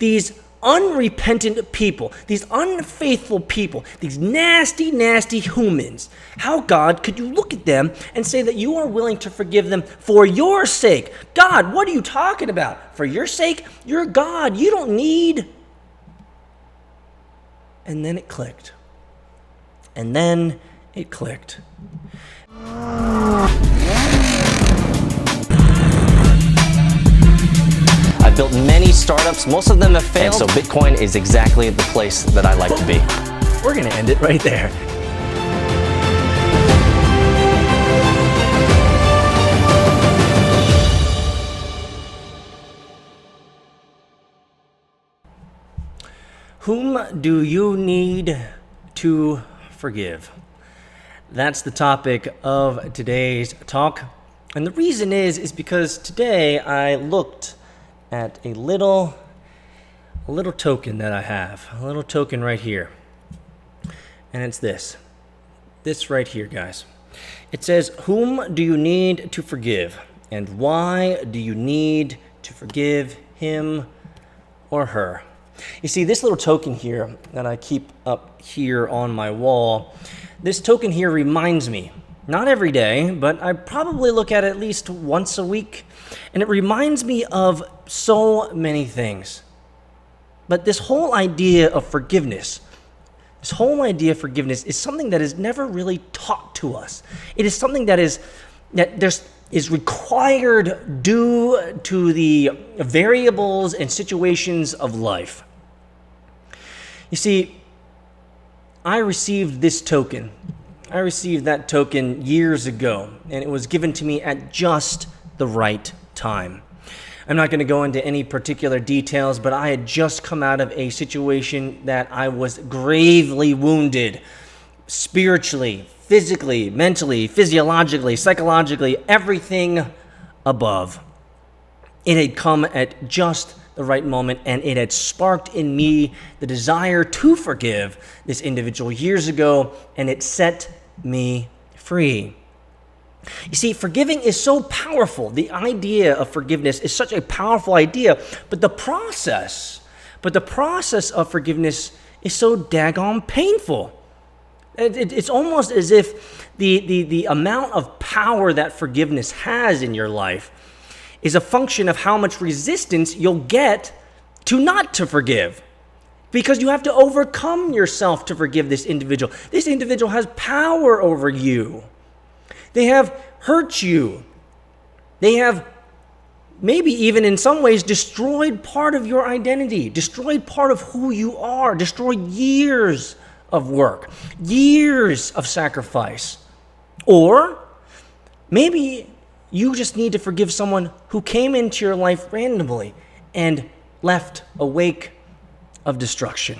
these unrepentant people, these unfaithful people, these nasty, nasty humans, how, God, could you look at them and say that you are willing to forgive them for your sake? God, what are you talking about? For your sake? You're God. You don't need. And then it clicked. And then it clicked. I've built many startups, most of them have failed, so Bitcoin is exactly the place that I like to be. We're going to end it right there. Whom do you need to forgive? That's the topic of today's talk. And the reason is because today I looked at a little token that I have, a little token right here. And it's this right here, guys. It says, whom do you need to forgive? And why do you need to forgive him or her? You see, this little token here that I keep up here on my wall, this token here reminds me, not every day, but I probably look at it at least once a week, and it reminds me of so many things. But this whole idea of forgiveness is something that is never really taught to us. It is something that is required due to the variables and situations of life. You see, I received this token. I received that token years ago, and it was given to me at just the right time. I'm not going to go into any particular details, but I had just come out of a situation that I was gravely wounded, spiritually, physically, mentally, physiologically, psychologically, everything above. It had come at just the right moment, and it had sparked in me the desire to forgive this individual years ago, and it set me free. You see, forgiving is so powerful. The idea of forgiveness is such a powerful idea, but the process of forgiveness is so daggone painful. It's almost as if the amount of power that forgiveness has in your life is a function of how much resistance you'll get to not to forgive. Because you have to overcome yourself to forgive this individual. This individual has power over you. They have hurt you. They have maybe even in some ways destroyed part of your identity, destroyed part of who you are, destroyed years of work, years of sacrifice. Or maybe you just need to forgive someone who came into your life randomly and left a wake of destruction.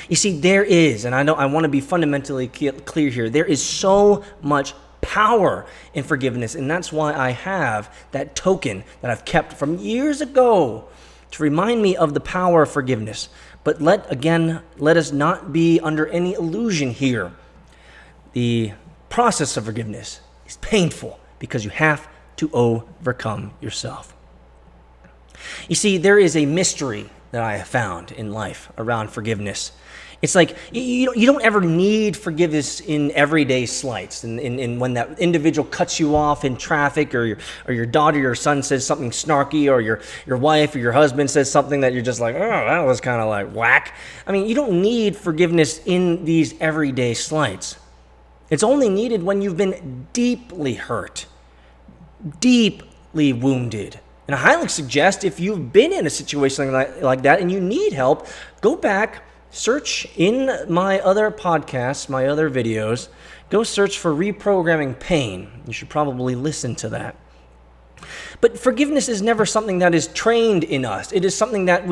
You see, there is, and I want to be fundamentally clear here, there is so much power in forgiveness, and that's why I have that token that I've kept from years ago to remind me of the power of forgiveness. But let us not be under any illusion here. The process of forgiveness is painful because you have to overcome yourself. You see, there is a mystery that I have found in life around forgiveness. It's like you don't ever need forgiveness in everyday slights. And when that individual cuts you off in traffic, or your daughter or your son says something snarky, or your wife or your husband says something that you're just like, oh, that was kind of like whack. I mean, you don't need forgiveness in these everyday slights. It's only needed when you've been deeply hurt, deeply wounded. And I highly suggest if you've been in a situation like that and you need help, go back, search in my other podcasts, my other videos, go search for reprogramming pain. You should probably listen to that. But forgiveness is never something that is trained in us. It is something that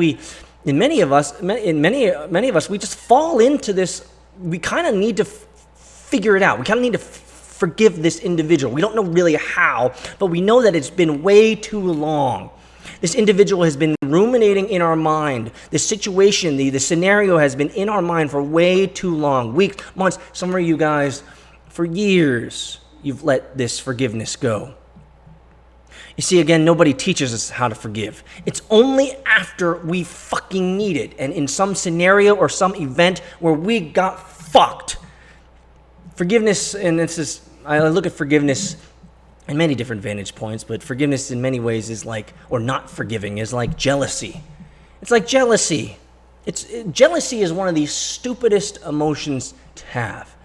many of us, we just fall into this. We kind of need to figure it out. We kind of need to forgive this individual. We don't know really how, but we know that it's been way too long. This individual has been ruminating in our mind. The situation, the scenario has been in our mind for way too long. Weeks, months, some of you guys, for years, you've let this forgiveness go. You see, again, nobody teaches us how to forgive. It's only after we fucking need it, and in some scenario or some event where we got fucked. Forgiveness, and I look at forgiveness in many different vantage points, but forgiveness in many ways is like, or not forgiving, is like jealousy. It's like jealousy. Jealousy is one of the stupidest emotions to have.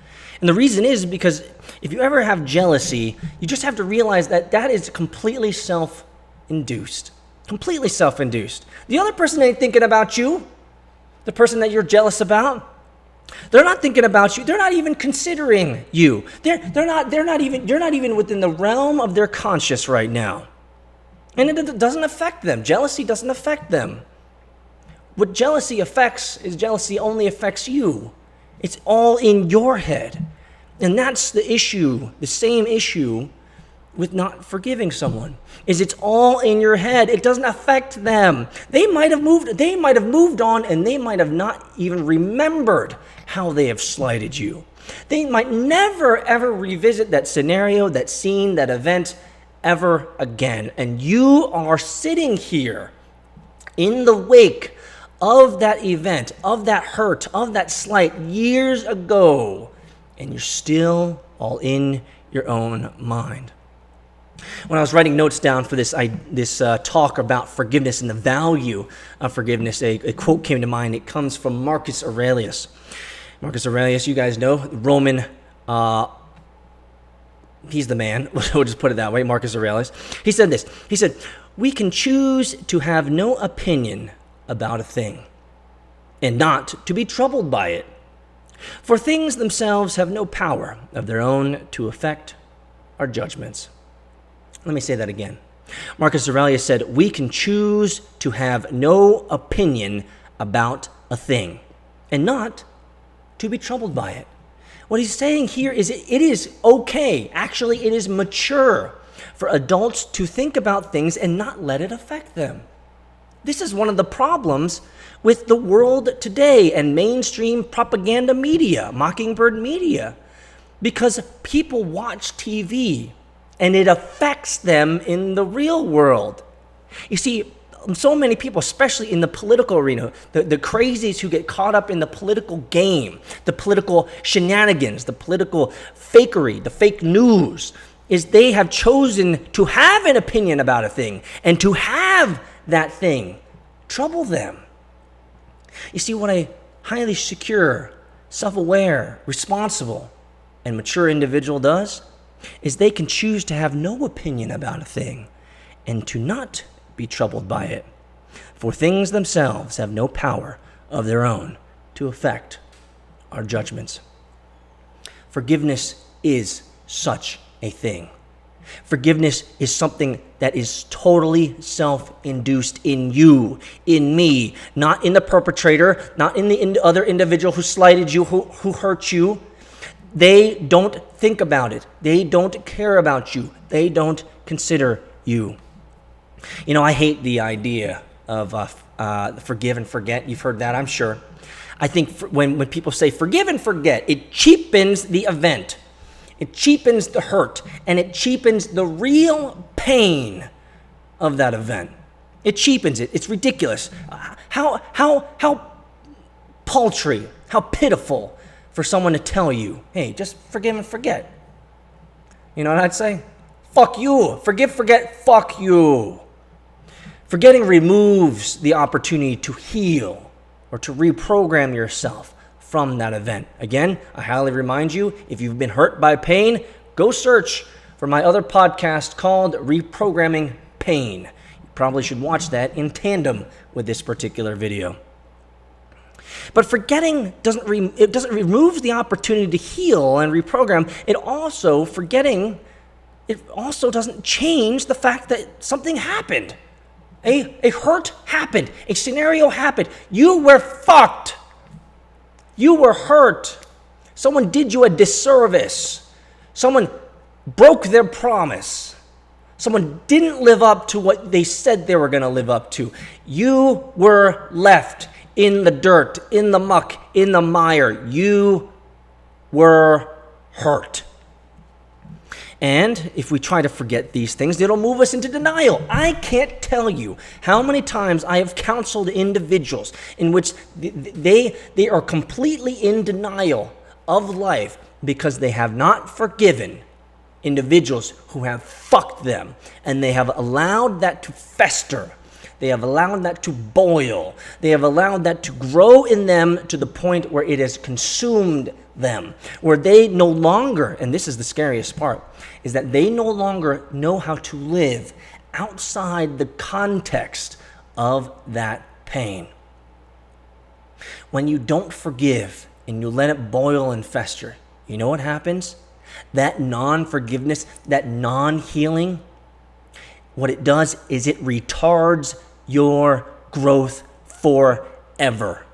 And the reason is because if you ever have jealousy, you just have to realize that that is completely self-induced. Completely self-induced. The other person ain't thinking about you. The person that you're jealous about. They're not thinking about you. They're not even considering you. You're not even within the realm of their conscious right now. And it doesn't affect them. Jealousy doesn't affect them. What jealousy affects is jealousy only affects you. It's all in your head. And that's the issue, the same issue with not forgiving someone, is it's all in your head. It doesn't affect them. They might have moved on, and they might have not even remembered how they have slighted you. They might never ever revisit that scenario, that scene, that event ever again. And you are sitting here in the wake of that event, of that hurt, of that slight years ago, and you're still all in your own mind. When I was writing notes down for this talk about forgiveness and the value of forgiveness, a quote came to mind. It comes from Marcus Aurelius. Marcus Aurelius, you guys know, Roman, he's the man, we'll just put it that way, Marcus Aurelius. He said this, he said, "We can choose to have no opinion about a thing, and not to be troubled by it. For things themselves have no power of their own to affect our judgments." Let me say that again. Marcus Aurelius said, we can choose to have no opinion about a thing, and not to be troubled by it. What he's saying here is it is okay, actually it is mature for adults to think about things and not let it affect them. This is one of the problems with the world today and mainstream propaganda media, mockingbird media, because people watch TV and it affects them in the real world. You see, so many people, especially in the political arena, the crazies who get caught up in the political game, the political shenanigans, the political fakery, the fake news, is they have chosen to have an opinion about a thing and to have that thing trouble them. You see, what a highly secure, self-aware, responsible, and mature individual does is they can choose to have no opinion about a thing and to not be troubled by it. For things themselves have no power of their own to affect our judgments. Forgiveness is such a thing. Forgiveness is something that is totally self-induced in you, in me, not in the perpetrator, not in the other individual who slighted you, who hurt you. They don't think about it. They don't care about you. They don't consider you. You know, I hate the idea of forgive and forget. You've heard that, I'm sure. I think when people say forgive and forget, it cheapens the event. It cheapens the hurt, and it cheapens the real pain of that event. It cheapens it. It's ridiculous. How paltry, how pitiful for someone to tell you, hey, just forgive and forget. You know what I'd say? Fuck you. Forgive, forget, fuck you. Forgetting removes the opportunity to heal or to reprogram yourself from that event. Again, I highly remind you, if you've been hurt by pain, go search for my other podcast called Reprogramming Pain. You probably should watch that in tandem with this particular video. But forgetting doesn't remove the opportunity to heal and reprogram. It also doesn't change the fact that something happened. A hurt happened. A scenario happened. You were fucked. You were hurt. Someone did you a disservice. Someone broke their promise. Someone didn't live up to what they said they were going to live up to. You were left in the dirt, in the muck, in the mire. You were hurt. And if we try to forget these things, it'll move us into denial. I can't tell you how many times I have counseled individuals in which they are completely in denial of life because they have not forgiven individuals who have fucked them, and they have allowed that to fester. They have allowed that to boil. They have allowed that to grow in them to the point where it has consumed them, where they no longer, and this is the scariest part, is that they no longer know how to live outside the context of that pain. When you don't forgive and you let it boil and fester, you know what happens? That non-forgiveness, that non-healing, what it does is it retards your growth forever.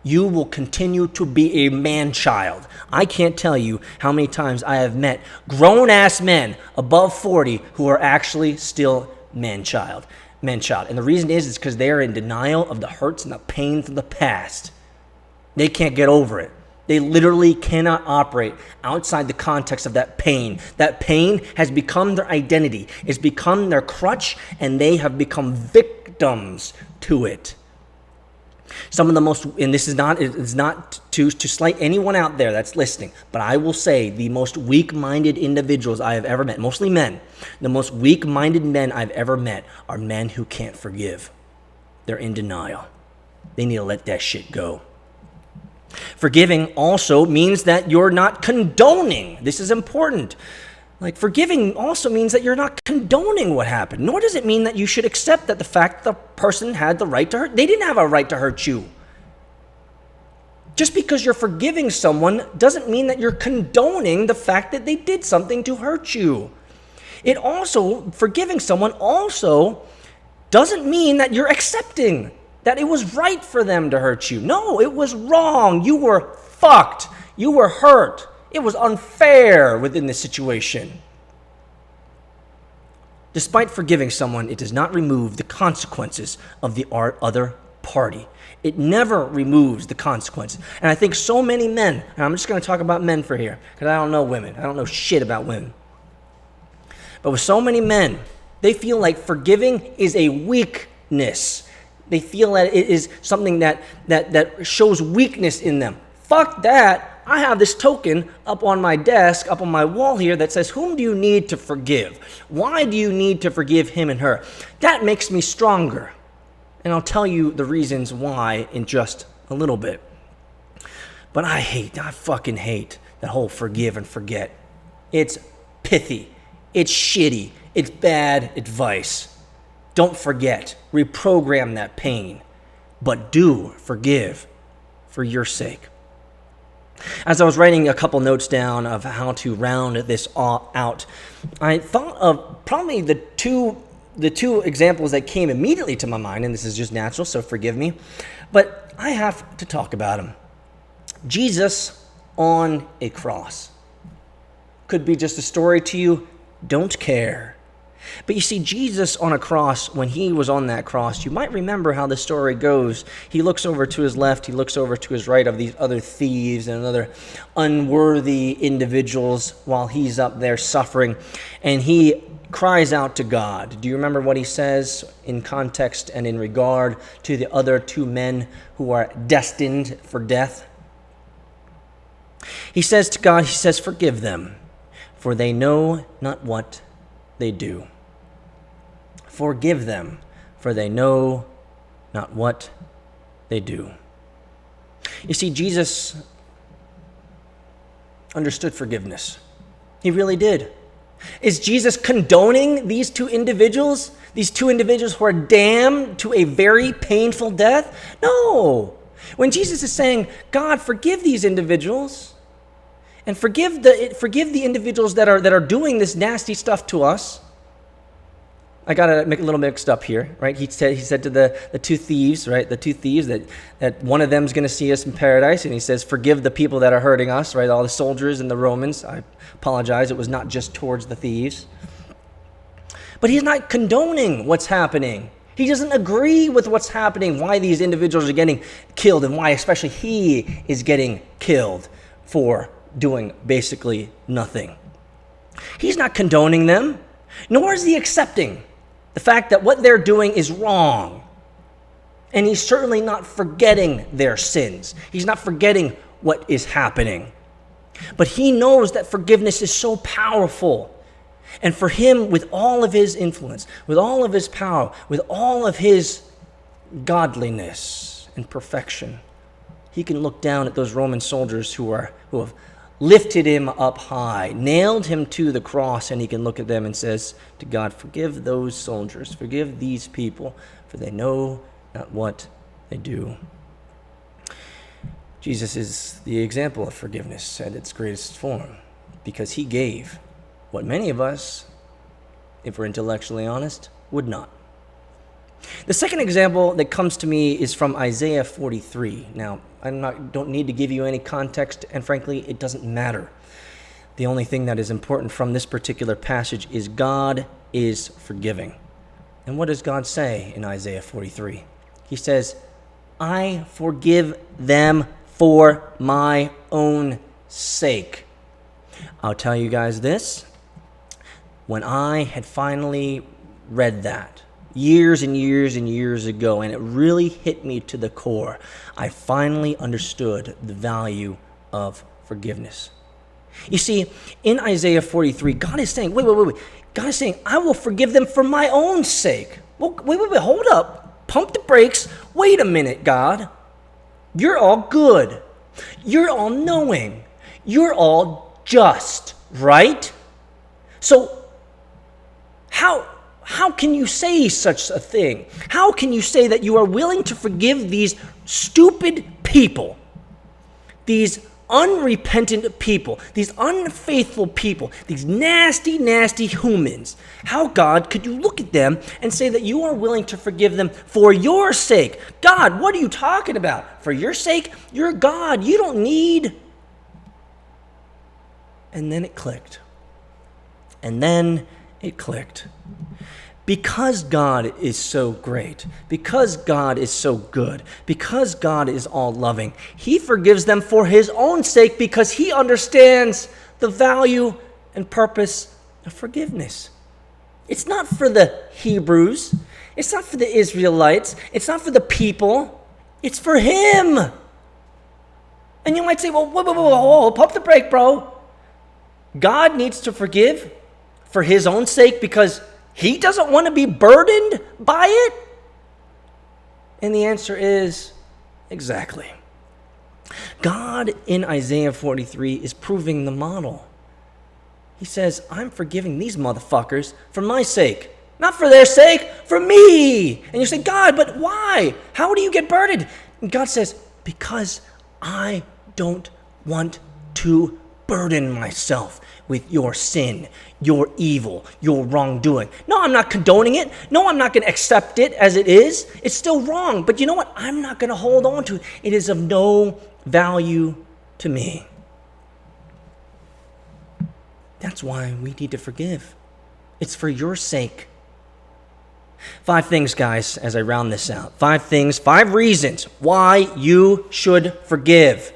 You will continue to be a man-child. I can't tell you how many times I have met grown-ass men above 40 who are actually still man-child. And the reason is because they are in denial of the hurts and the pains of the past. They can't get over it. They literally cannot operate outside the context of that pain. That pain has become their identity. It's become their crutch, and they have become victims to it. Some of the most, and this is not, it's not to slight anyone out there that's listening, but I will say the most weak-minded individuals I have ever met, mostly men, the most weak-minded men I've ever met are men who can't forgive. They're in denial. They need to let that shit go. Forgiving also means that you're not condoning. This is important. Like, forgiving also means that you're not condoning what happened. Nor does it mean that you should accept that the fact the person had the right to hurt. They didn't have a right to hurt you. Just because you're forgiving someone doesn't mean that you're condoning the fact that they did something to hurt you. It also, forgiving someone also doesn't mean that you're accepting that it was right for them to hurt you. No, it was wrong. You were fucked. You were hurt. It was unfair within the situation. Despite forgiving someone, it does not remove the consequences of the other party. It never removes the consequences. And I think so many men, and I'm just going to talk about men for here, because I don't know women. I don't know shit about women. But with so many men, they feel like forgiving is a weakness. They feel that it is something that shows weakness in them. Fuck that. I have this token up on my desk, up on my wall here that says, whom do you need to forgive? Why do you need to forgive him and her? That makes me stronger. And I'll tell you the reasons why in just a little bit. But I fucking hate that whole forgive and forget. It's pithy. It's shitty. It's bad advice. Don't forget. Reprogram that pain. But do forgive for your sake. As I was writing a couple notes down of how to round this all out, I thought of probably the two examples that came immediately to my mind, and this is just natural, so forgive me, but I have to talk about them. Jesus on a cross. Could be just a story to you, don't care. But you see, Jesus on a cross, when he was on that cross, you might remember how the story goes. He looks over to his left, he looks over to his right of these other thieves and other unworthy individuals while he's up there suffering, and he cries out to God. Do you remember what he says in context and in regard to the other two men who are destined for death? He says to God, he says, forgive them, for they know not what they do. Forgive them, for they know not what they do. You see, Jesus understood forgiveness. He really did. Is Jesus condoning these two individuals who are damned to a very painful death? No. When Jesus is saying, God, forgive these individuals, and forgive the individuals that are doing this nasty stuff to us. I got to make a little mixed up here, right? He said to the two thieves, right? The two thieves that one of them is going to see us in paradise, and he says, forgive the people that are hurting us, right? All the soldiers and the Romans. I apologize. It was not just towards the thieves. But he's not condoning what's happening. He doesn't agree with what's happening, why these individuals are getting killed, and why especially he is getting killed for doing basically nothing. He's not condoning them, nor is he accepting the fact that what they're doing is wrong. And he's certainly not forgetting their sins. He's not forgetting what is happening. But he knows that forgiveness is so powerful. And for him, with all of his influence, with all of his power, with all of his godliness and perfection, he can look down at those Roman soldiers who have lifted him up high, nailed him to the cross, and he can look at them and says to God, forgive those soldiers, forgive these people, for they know not what they do. Jesus is the example of forgiveness at its greatest form, because he gave what many of us, if we're intellectually honest, would not. The second example that comes to me is from Isaiah 43. Now, don't need to give you any context, and frankly, it doesn't matter. The only thing that is important from this particular passage is God is forgiving. And what does God say in Isaiah 43? He says, I forgive them for my own sake. I'll tell you guys this. When I had finally read that, years and years and years ago, and it really hit me to the core, I finally understood the value of forgiveness. You see, in Isaiah 43, God is saying, wait. God is saying, I will forgive them for my own sake. Well, wait, hold up. Pump the brakes. Wait a minute, God. You're all good. You're all knowing. You're all just, right? So, how can you say such a thing? How can you say that you are willing to forgive these stupid people, these unrepentant people, these unfaithful people, these nasty, nasty humans? How, God, could you look at them and say that you are willing to forgive them for your sake? God, what are you talking about? For your sake? You're God. You don't need. And then it clicked. Because God is so great, because God is so good, because God is all loving, he forgives them for his own sake because he understands the value and purpose of forgiveness. It's not for the Hebrews. It's not for the Israelites. It's not for the people. It's for him. And you might say, well, whoa, pump the brake, bro. God needs to forgive for his own sake because he doesn't want to be burdened by it? And the answer is exactly. God in Isaiah 43 is proving the model. He says, I'm forgiving these motherfuckers for my sake. Not for their sake, for me. And you say, God, but why? How do you get burdened? And God says, because I don't want to burden myself with your sin, your evil, your wrongdoing. No, I'm not condoning it. No, I'm not going to accept it as it is. It's still wrong. But you know what? I'm not going to hold on to it. It is of no value to me. That's why we need to forgive. It's for your sake. 5 things, guys, as I round this out. 5 reasons why you should forgive.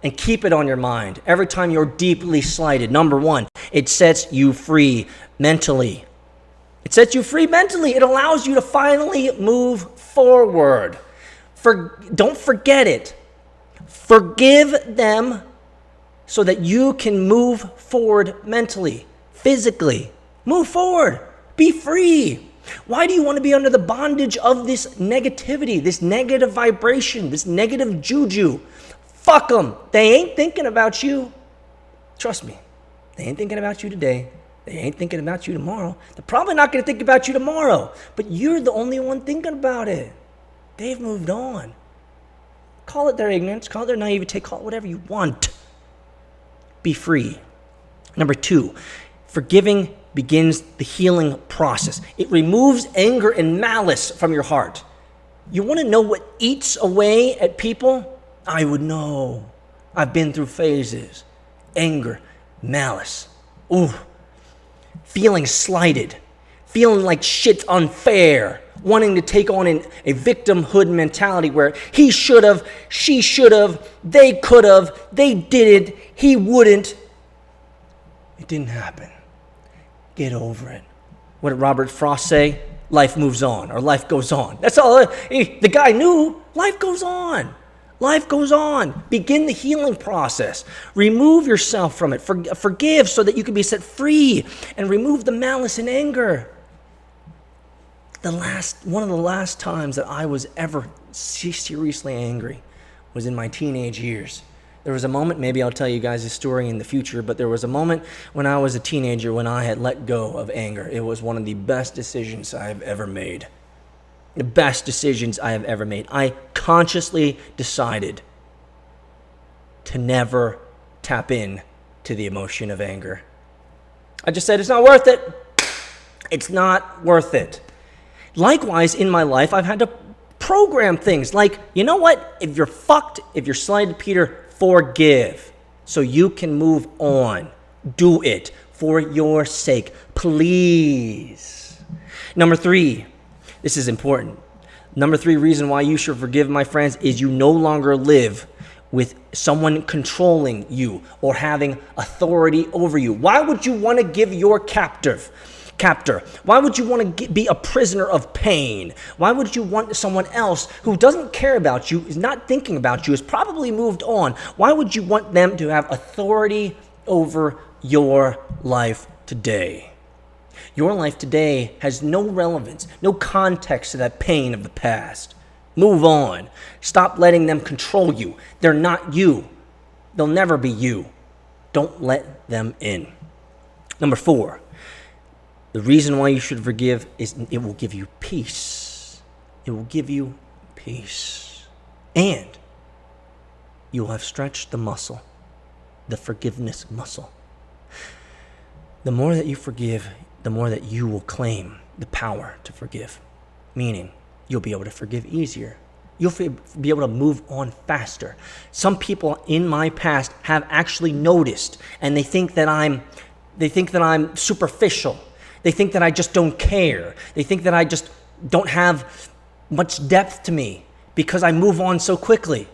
And keep it on your mind every time you're deeply slighted. Number 1, it sets you free mentally. It sets you free mentally. It allows you to finally move forward. Don't forget it. Forgive them so that you can move forward mentally, physically. Move forward. Be free. Why do you want to be under the bondage of this negativity, this negative vibration, this negative juju? Fuck them. They ain't thinking about you. Trust me. They ain't thinking about you today. They ain't thinking about you tomorrow. They're probably not going to think about you tomorrow. But you're the only one thinking about it. They've moved on. Call it their ignorance. Call it their naivete. Call it whatever you want. Be free. Number 2, forgiving begins the healing process. It removes anger and malice from your heart. You want to know what eats away at people? I would know. I've been through phases. Anger, malice. Ooh. Feeling slighted. Feeling like shit's unfair. Wanting to take on a victimhood mentality where he should have, she should have, they could have, they did it, he wouldn't. It didn't happen. get over it. What did Robert Frost say? Life moves on, or life goes on. That's all. The guy knew life goes on. Life goes on. Begin the healing process. Remove yourself from it. Forgive so that you can be set free, and remove the malice and anger. One of the last times that I was ever seriously angry was in my teenage years. There was a moment, maybe I'll tell you guys this story in the future, but there was a moment when I was a teenager when I had let go of anger. It was one of the best decisions I have ever made. The best decisions I have ever made. I consciously decided to never tap in to the emotion of anger. I just said, it's not worth it. It's not worth it. Likewise, in my life, I've had to program things like, you know what? If you're fucked, if you're slighted, Peter, forgive so you can move on. Do it for your sake, please. Number 3, this is important. Number 3 reason why you should forgive, my friends, is you no longer live with someone controlling you or having authority over you. Why would you want to give your captor? Why would you want to be a prisoner of pain? Why would you want someone else who doesn't care about you, is not thinking about you, has probably moved on? Why would you want them to have authority over your life today? Your life today has no relevance, no context to that pain of the past. Move on. Stop letting them control you. They're not you. They'll never be you. Don't let them in. Number 4. The reason why you should forgive is it will give you peace. It will give you peace. And you will have stretched the muscle, the forgiveness muscle. The more that you forgive, the more that you will claim the power to forgive. Meaning, you'll be able to forgive easier. You'll be able to move on faster. Some people in my past have actually noticed, and they think that I'm superficial. They think that I just don't care. They think that I just don't have much depth to me because I move on so quickly.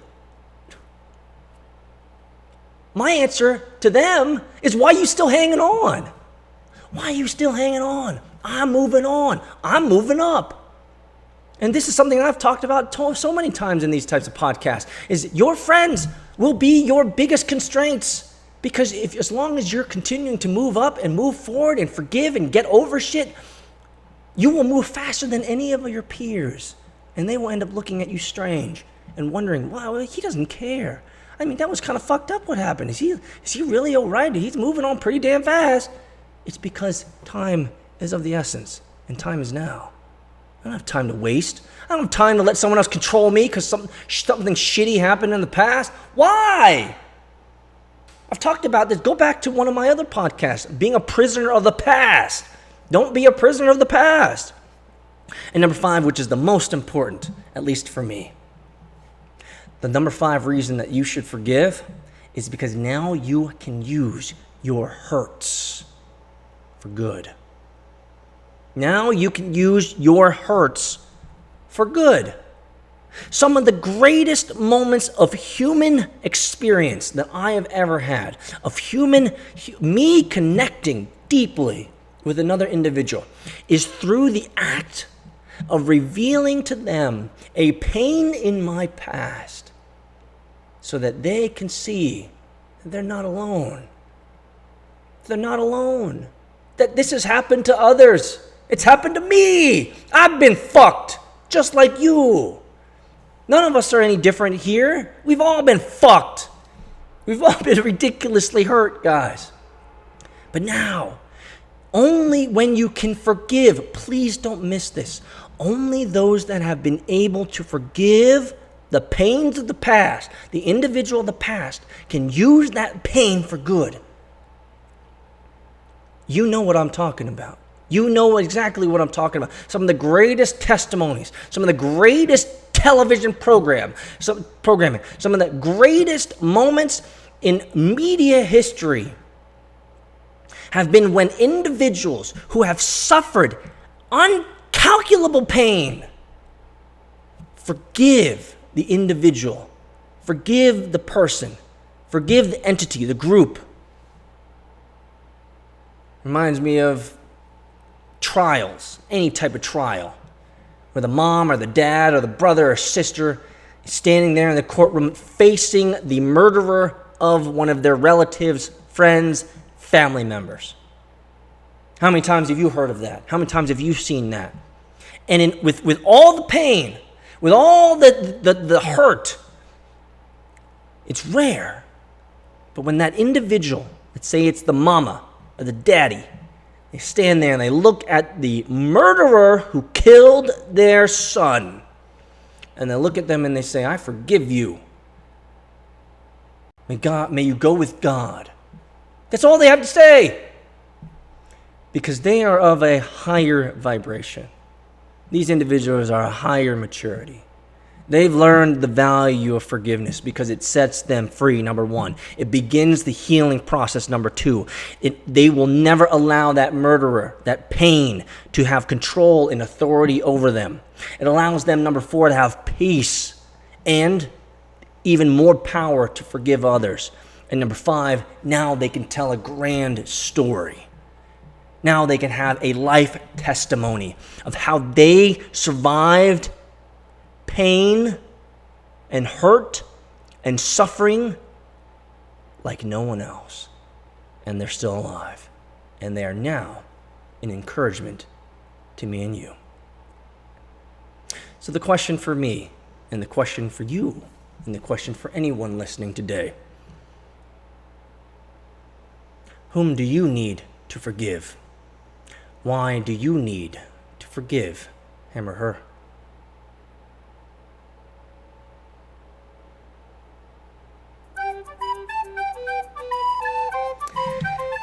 My answer to them is, why are you still hanging on? Why are you still hanging on? I'm moving on. I'm moving up. And this is something I've talked about so many times in these types of podcasts, is your friends will be your biggest constraints. Because as long as you're continuing to move up and move forward and forgive and get over shit, you will move faster than any of your peers. And they will end up looking at you strange and wondering, wow, he doesn't care. I mean, that was kind of fucked up what happened. Is he really all right? He's moving on pretty damn fast. It's because time is of the essence, and time is now. I don't have time to waste. I don't have time to let someone else control me because something shitty happened in the past. Why? I've talked about this. Go back to one of my other podcasts, being a prisoner of the past. Don't be a prisoner of the past. And number 5, which is the most important, at least for me. The number 5 reason that you should forgive is because now you can use your hurts for good. Now you can use your hurts for good. Some of the greatest moments of human experience that I have ever had, of me connecting deeply with another individual, is through the act of revealing to them a pain in my past so that they can see that they're not alone. They're not alone. That this has happened to others. It's happened to me. I've been fucked just like you. None of us are any different here. We've all been fucked. We've all been ridiculously hurt, guys. But now, only when you can forgive, please don't miss this, only those that have been able to forgive the pains of the past, the individual of the past, can use that pain for good. You know what I'm talking about. You know exactly what I'm talking about. Some of the greatest testimonies, some of the greatest television programming, some of the greatest moments in media history have been when individuals who have suffered uncalculable pain forgive the individual, forgive the person, forgive the entity, the group. Reminds me of trials, any type of trial, where the mom or the dad or the brother or sister is standing there in the courtroom facing the murderer of one of their relatives, friends, family members. How many times have you heard of that? How many times have you seen that? And with all the pain, with all the hurt, it's rare. But when that individual, let's say it's the mama or the daddy, they stand there and they look at the murderer who killed their son, and they look at them and they say, I forgive you. May you go with God. That's all they have to say. Because they are of a higher vibration. These individuals are a higher maturity. They've learned the value of forgiveness because it sets them free, number one. It begins the healing process, number two. They will never allow that murderer, that pain, to have control and authority over them. It allows them, number four, to have peace and even more power to forgive others. And number five, now they can tell a grand story. Now they can have a life testimony of how they survived pain and hurt and suffering like no one else. And they're still alive. And they are now an encouragement to me and you. So the question for me, and the question for you, and the question for anyone listening today: whom do you need to forgive? Why do you need to forgive him or her?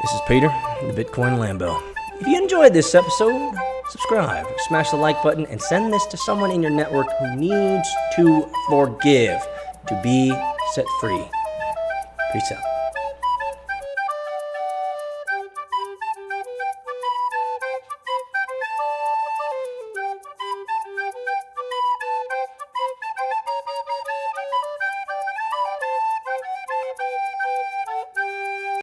This is Peter, the Bitcoin Lambo. If you enjoyed this episode, subscribe, smash the like button, and send this to someone in your network who needs to forgive, to be set free. Peace out.